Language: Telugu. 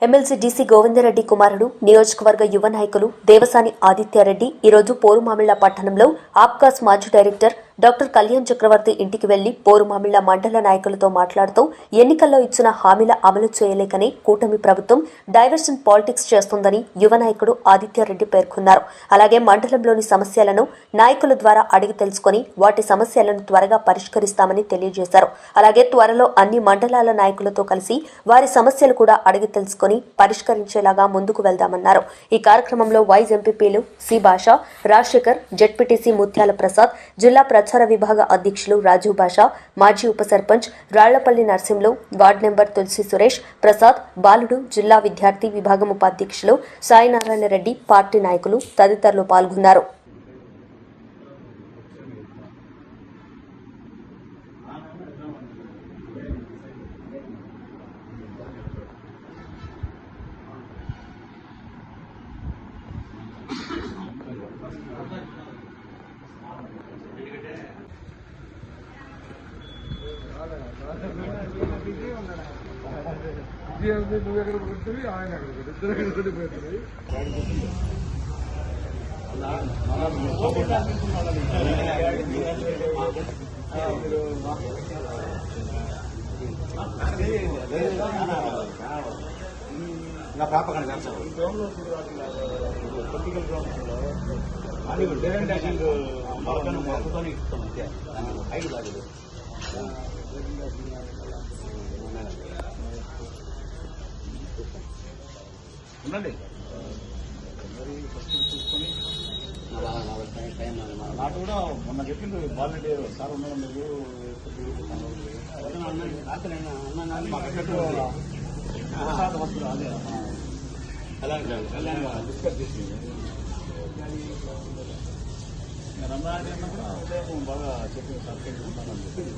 ఎమ్మెల్సీ డీసీ గోవిందరెడ్డి కుమారుడు నియోజకవర్గ యువ నాయకులు దేవసాని ఆదిత్యారెడ్డి ఈరోజు పోరుమామిళ్ల పట్టణంలో ఆప్కాస్ మాజీ డైరెక్టర్ డాక్టర్ కళ్యాణ్ చక్రవర్తి ఇంటికి వెళ్లి పోరుమామిళ్ల మండల నాయకులతో మాట్లాడుతూ ఎన్నికల్లో ఇచ్చిన హామీల అమలు చేయలేకనే కూటమి ప్రభుత్వం డైవర్షన్ పాలిటిక్స్ చేస్తోందని యువ నాయకుడు ఆదిత్యారెడ్డి పేర్కొన్నారు. అలాగే మండలంలోని సమస్యలను నాయకుల ద్వారా అడిగి తెలుసుకుని వాటి సమస్యలను త్వరగా పరిష్కరిస్తామని తెలియజేశారు. అలాగే త్వరలో అన్ని మండలాల నాయకులతో కలిసి వారి సమస్యలు కూడా అడిగి తెలుసుకుని పరిష్కరించేలాగా ముందుకు వెళ్దామన్నారు. ఈ కార్యక్రమంలో వైస్ ఎంపీపీలు సి భాష, రాజశేఖర్, జెడ్పీటీసీ ముత్యాల ప్రసాద్, జిల్లా ప్రచార విభాగ అధ్యక్షులు రాజు భాష, మాజీ ఉప సర్పంచ్ రాళ్లపల్లి నర్సింలు, వార్డు నెంబర్ తులసి సురేష్, ప్రసాద్, బాలుడు, జిల్లా విద్యార్థి విభాగం ఉపాధ్యక్షులు సాయినారాయణ రెడ్డి, పార్టీ నాయకులు తదితరులు పాల్గొన్నారు. నువ్వు ఎక్కడ కొడుతుంది ఆయన ఎక్కడ కొడుతుంది ఇద్దరు ఎక్కడ కొట్టిపోతుంది. ఉండండి మరి ఫస్ట్ చూసుకొని నాకు కూడా మొన్న చెప్పిండు బాలరెడ్డి సార్ ఉండడం లేదు వస్తుంది అదే డిస్కస్ చేసింది. రంగారెడ్డి అన్న కూడా ఉదయం బాగా చెప్పింది సార్ చెప్పింది